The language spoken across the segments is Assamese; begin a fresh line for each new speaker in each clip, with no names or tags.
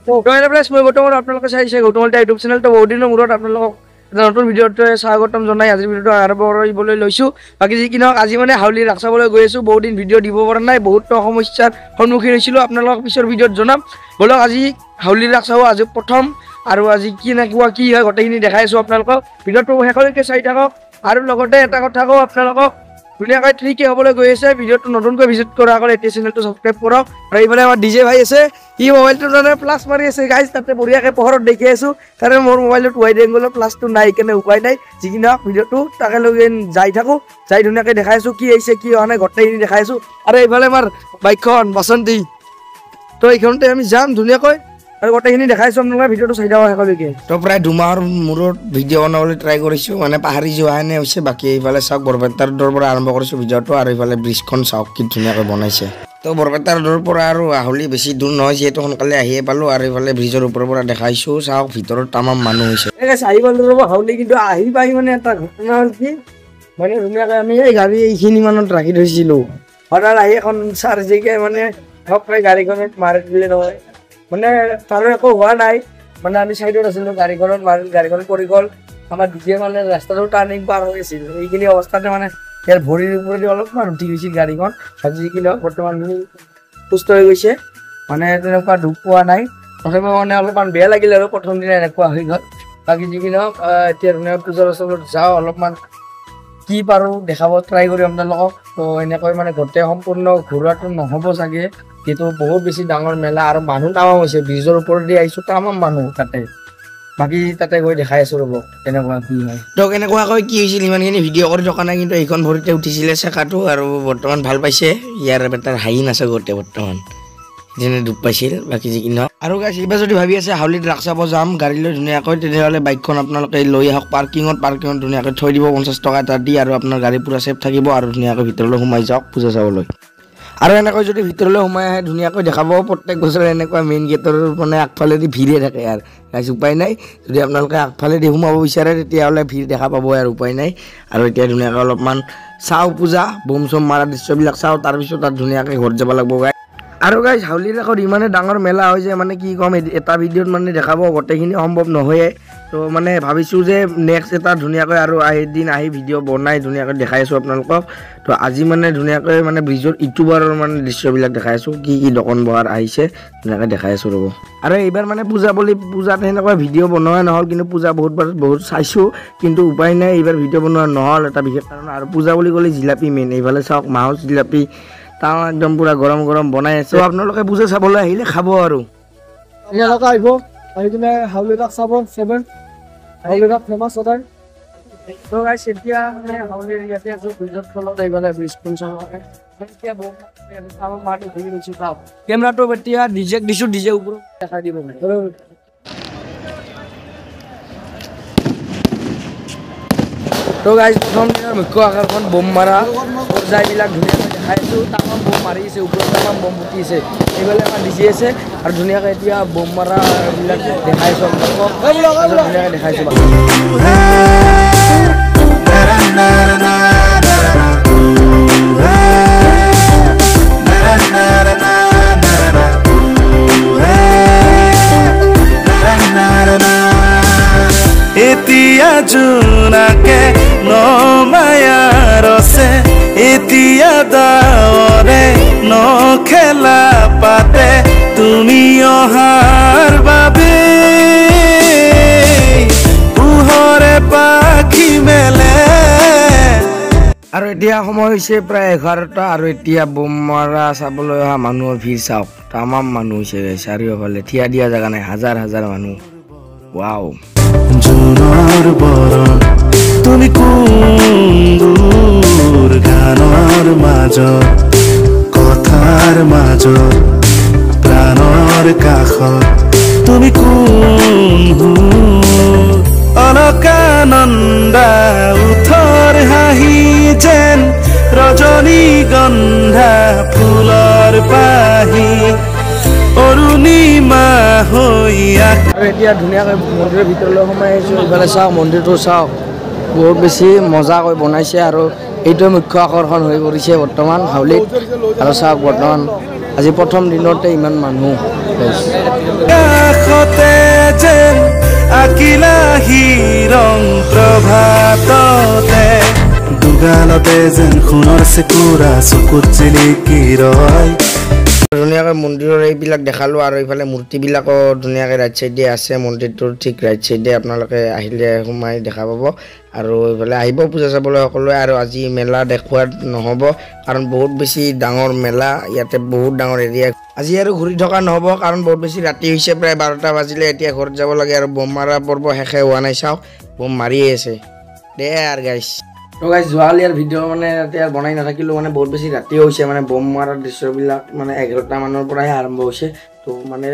মই বৰ্তমান আপোনালোকে চাইছে গৌতম কলিতা ইউটিউব চেনেলটো বহুত দিনৰ মূৰত আপোনালোকক এটা নতুন ভিডিঅ'টোৱে স্বাগতম জনাই আজিৰ ভিডিঅ'টো আৰম্ভ কৰিবলৈ লৈছোঁ। বাকী যি কি নহওক আজি মানে হাউলিৰ ৰাস চাবলৈ গৈ আছোঁ। বহুত দিন ভিডিঅ' দিব পৰা নাই, বহুত সমস্যাৰ সন্মুখীন হৈছিলোঁ। আপোনালোকক পিছৰ ভিডিঅ'ত জনাম। বলক আজি হাউলিৰ ৰাস চাব, আজি প্ৰথম আৰু আজি কি হয় গোটেইখিনি দেখাই আছোঁ আপোনালোকক। ভিডিঅ'টো শেষলৈকে চাই থাকক। আৰু লগতে এটা কথা কওঁ আপোনালোকক, ধুনীয়াকৈ 3K হ'বলৈ গৈ আছে। ভিডিঅ'টো নতুনকৈ ভিজিট কৰা আগত এতিয়া চেনেলটো ছাবস্ক্ৰাইব কৰক। আৰু এইফালে আমাৰ DJ ভাই আছে, ই মোবাইলটো মানে প্লাছ মাৰি আছে গাইজ, তাতে বঢ়িয়াকৈ পোহৰত দেখি আছোঁ। তাৰে মোৰ মোবাইলত ৱাইড এংগলৰ প্লাছটো নাই, সেইকাৰণে উপায় নাই। যি কি নহওক ভিডিঅ'টো তাকে লৈ যাই থাকোঁ, যাই ধুনীয়াকৈ দেখাই আছোঁ কি আহিছে কি হোৱা নাই গোটেইখিনি দেখাই আছোঁ। আৰু এইফালে আমাৰ বাইকখন বাসন্তী, তো এইখনতে আমি যাম ধুনীয়াকৈ আৰু গোটেইখিনি দেখাইছোঁ আপোনালোকে। ভিডিঅ'টো চাই থাকক শেষলৈকে। তো প্ৰায় দুমাহৰ মূৰত ভিডিঅ' বনাবলৈ ট্ৰাই কৰিছোঁ, মানে পাহৰি যোৱা হেনে হৈছে। বাকী এইফালে চাওক বৰপেটাৰ দৌৰ পৰা আৰম্ভ কৰিছোঁ ভিডিঅ'টো। আৰু এইফালে ব্ৰিজখন চাওক কি ধুনীয়াকৈ বনাইছে। তো বৰপেটাৰ দৌৰ পৰা আৰু হাউলি বেছি দূৰ নহয়, যিহেতু সোনকালে আহিয়ে পালোঁ। আৰু এইফালে ব্ৰিজৰ ওপৰৰ পৰা দেখাইছোঁ, চাওক ভিতৰত তামাম মানুহ হৈছে। আহি পালোঁ ৰ'ব হাউলি, কিন্তু আহি পাই মানে এটা ঘটনা হ'ল কি, মানে ধুনীয়াকৈ আমি এই গাড়ী এইখিনি মানত ৰাখি থৈছিলোঁ। হঠাৎ আহি এখন চাৰ্জিকে মানে ঘপকৈ গাড়ীখনত মাৰি দিলে নহয়। মানে তাৰো একো হোৱা নাই, মানে আমি চাইডত আছিলোঁ, গাড়ীখনত মাৰিল, গাড়ীখন পৰি গ'ল। আমাৰ দ্বিতীয় মানে ৰাস্তাটো টাৰ্ণিং পাৰ হৈ আছিল, এইখিনি অৱস্থাতে মানে ইয়াৰ ভৰিৰ ওপৰেদি অলপমান উঠি গৈছিল গাড়ীখন। আজি কি নহওক বৰ্তমান সুস্থ হৈ গৈছে, মানে তেনেকুৱা দুখ পোৱা নাই। তথাপিও মানে অলপমান বেয়া লাগিল আৰু প্ৰথম দিনা এনেকুৱা হৈ গ'ল। বাকী যি কি নহওক এতিয়া ধুনীয়াকৈ পূজাৰ ওচৰত যাওঁ, অলপমান কি পাৰোঁ দেখাব ট্ৰাই কৰিম আপোনালোকক। তো এনেকৈ মানে গোটেই সম্পূৰ্ণ ঘূৰোৱাটো নহ'ব চাগে, যিহেতু বহুত বেছি ডাঙৰ মেলা আৰু মানুহ তামাম হৈছে। ব্ৰিজৰ ওপৰেদি আহিছোঁ, তামাম মানুহ তাতে। বাকী তাতে গৈ দেখাই আছোঁ ৰ'ব কেনেকুৱা কি হয়। তো কেনেকুৱাকৈ কি হৈছিল ইমানখিনি ভিডিঅ' কৰি থকা নাই, কিন্তু এইখন ভৰিতে উঠিছিলে চেকাটো আৰু বৰ্তমান ভাল পাইছে। ইয়াৰ বেটাৰ হাঁহি নাছে গোটেই বৰ্তমান যেনে দুখ পাইছিল। বাকী যি কি নহওক আৰু গাইছ, এইবাৰ যদি ভাবি আছে হাউলিত ৰাস চাব যাম গাড়ী লৈ ধুনীয়াকৈ, তেতিয়াহ'লে বাইকখন আপোনালোকে লৈ আহক পাৰ্কিঙত ধুনীয়াকৈ থৈ দিব 50 টকা এটা দি, আৰু আপোনাৰ গাড়ী পূৰা ছেফ থাকিব। আৰু ধুনীয়াকৈ ভিতৰলৈ সোমাই যাওক পূজা চাবলৈ। আৰু এনেকৈ যদি ভিতৰলৈ সোমাই আহে ধুনীয়াকৈ দেখাব। প্ৰত্যেক বছৰে এনেকুৱা মেইন গেটৰ মানে আগফালেদি ভিৰে থাকে। আৰু গাইছ উপায় নাই, যদি আপোনালোকে আগফালেদি সোমাব বিচাৰে তেতিয়াহ'লে ভিৰ দেখা পাব, আৰু উপায় নাই। আৰু এতিয়া ধুনীয়াকৈ অলপমান চাওঁ পূজা, বোম চোম মাৰা দৃশ্যবিলাক চাওঁ, তাৰপিছত তাত ধুনীয়াকৈ ঘৰত যাব লাগিব গাইছ। আৰু গাইছ হাউলিৰ ৰাসত ইমানে ডাঙৰ মেলা হয় যে মানে কি ক'ম, এটা ভিডিঅ'ত মানে দেখাব গোটেইখিনি সম্ভৱ নহয়ে। তো মানে ভাবিছোঁ যে নেক্সট এটা ধুনীয়াকৈ আৰু এদিন আহি ভিডিঅ' বনাই ধুনীয়াকৈ দেখাই আছোঁ আপোনালোকক। তো আজি মানে ধুনীয়াকৈ মানে ব্ৰিজৰ ইউটিউবাৰৰ মানে দৃশ্যবিলাক দেখাই আছোঁ, কি দোকান বহাৰ আহিছে ধুনীয়াকৈ দেখাই আছোঁ ৰ'ব। আৰু এইবাৰ মানে পূজাত সেনেকুৱা ভিডিঅ' বনোৱা নহ'ল, কিন্তু পূজা বহুত চাইছোঁ, কিন্তু উপায় নাই এইবাৰ ভিডিঅ' বনোৱা নহ'ল এটা বিশেষ কাৰণ। আৰু পূজা বুলি ক'লে জিলাপি মেইন, এইফালে চাওক মাহৰ জিলাপি তাও একদম পুৰা গৰম গৰম বনাই আছে। আপোনালোকে পূজা চাবলৈ আহিলে খাব আৰু
আপোনালোকে আহিব, আহি কিনে হাউলি ৰাস চাব। হাউলি ৰাস ফেমাছ সদায়।
তো গাইছ এতিয়া মানে হাউলিৰ ইয়াতে আছোঁ, ব্ৰিজৰ তলত এইফালে ব্ৰিজখন চাব। এতিয়া কেমেৰাটো এতিয়া ডিজেক দিছোঁ, ডিজে ওপৰত দেখাই দিব। তো গাইছ প্ৰথম দিনৰ মুখ্য আকৰ্ষণ বোম মাৰা পৰ্যায়বিলাক ধুনীয়াকৈ দেখাই আছোঁ। তামাম বোম মাৰিছে, ওপৰত তামাম বোম ফুটিছে। এইফালে আমাৰ ডিজে আছে আৰু ধুনীয়াকৈ এতিয়া বোম মাৰাবিলাক দেখাইছোঁ আপোনালোকক, ধুনীয়াকৈ দেখাইছোঁ।
এতিয়া জোনাকে নমায়াৰ আছে, এতিয়া দাৱৰে নখেলা পাতে, তুমি অহাৰ বাবে পোহৰে পাখি মেলে।
আৰু এতিয়া সময় হৈছে প্ৰায় 11টা, আৰু এতিয়া বোম মাৰা চাবলৈ অহা মানুহৰ ভিৰ চাওক, তামাম মানুহ হৈছে। চাৰিওফালে থিয়া দিয়া জেগা নাই, হাজাৰ হাজাৰ মানুহ। ৱাও।
জোনৰ বৰণ তুমি কোনদূৰ, গানৰ মাজত কথাৰ মাজত প্ৰাণৰ কাষত তুমি কোন, অলকানন্দা উঠৰ হাঁহি যেন ৰজনীগন্ধা ফুলৰ পাহি, অৰুণিমা হৈয়া।
আৰু এতিয়া ধুনীয়াকৈ মন্দিৰৰ ভিতৰলৈ সোমাই আহিছোঁ। এইফালে চাওক মন্দিৰটো চাওক, বহুত বেছি মজাকৈ বনাইছে, আৰু এইটোৱে মুখ্য আকৰ্ষণ হৈ পৰিছে বৰ্তমান হাউলিত। আৰু চাওক বৰ্তমান আজি প্ৰথম দিনতে ইমান মানুহ।
মনতে যেন আকিলাহি ৰং প্ৰভাততে দুগালতে যেন সোণৰ চেকুৰা চকুত জিলিকি ৰয়
ধুনীয়াকৈ মন্দিৰৰ এইবিলাক দেখালোঁ আৰু এইফালে মূৰ্তিবিলাকো ধুনীয়াকৈ ৰাইট চাইডে আছে মন্দিৰটোৰ ঠিক ৰাইট চাইডে আপোনালোকে আহিলে সোমাই দেখা পাব আৰু এইফালে আহিব পূজা চাবলৈ সকলোৱে আৰু আজি মেলা দেখুৱাত নহ'ব কাৰণ বহুত বেছি ডাঙৰ মেলা ইয়াতে বহুত ডাঙৰ এৰিয়া আজি আৰু ঘূৰি থকা নহ'ব কাৰণ বহুত বেছি ৰাতি হৈছে প্ৰায় 12টা বাজিলে এতিয়া ঘৰত যাব লাগে আৰু বোম মাৰা পৰ্ব শেষে হোৱা নাই চাওক বোম মাৰিয়ে আছে দে আৰু গাইছ তো গাইছ যোৱাকালি ইয়াৰ ভিডিঅ' মানে ইয়াতে আৰু বনাই নাথাকিলোঁ মানে বহুত বেছি ৰাতি হৈছে মানে বোম মাৰাৰ দৃশ্যবিলাক মানে 11টা মানৰ পৰাই আৰম্ভ হৈছে তো মানে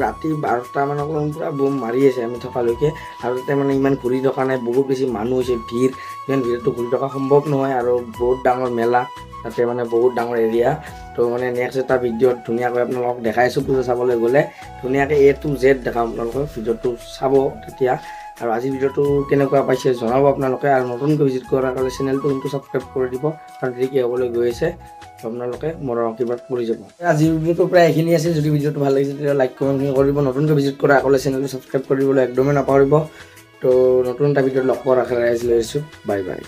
ৰাতি 12টা মানৰ পৰা বোম মাৰি আছে আমি থকালৈকে আৰু তাতে মানে ইমান ঘূৰি থকা নাই বহুত বেছি মানুহ হৈছে ভিৰ ইমান ভিৰতো ঘূৰি থকা সম্ভৱ নহয় আৰু বহুত ডাঙৰ মেলা তাতে মানে বহুত ডাঙৰ এৰিয়া তো মানে নেক্সট এটা ভিডিঅ'ত ধুনীয়াকৈ আপোনালোকক দেখাইছোঁ পূজা চাবলৈ গ'লে ধুনীয়াকৈ A to Z দেখাম আপোনালোকক ভিডিঅ'টো চাব তেতিয়া আৰু আজি ভিডিঅ'টো কেনেকুৱা পাইছে জনাব আপোনালোকে আৰু নতুনকৈ ভিজিট কৰাৰ কাৰণে চেনেলটো কিন্তু ছাবস্ক্ৰাইব কৰি দিব কাৰণ দেৰিকৈ হ'বলৈ গৈ আছে আপোনালোকে মোৰ আশীৰ্বাদ কৰি যাব আজিৰ ভিডিঅ'টো প্ৰায় এইখিনি আছিল যদি ভিডিঅ'টো ভাল লাগিছে তেতিয়া লাইক কমেণ্ট কৰিব নতুনকৈ ভিজিট কৰা আগলৈ চেনেলটো ছাবস্ক্ৰাইব কৰিবলৈ একদমেই নাপাহৰিব তো নতুন এটা ভিডিঅ'ত লগ পোৱাৰ আশা ৰাখিছোঁ বাই বাই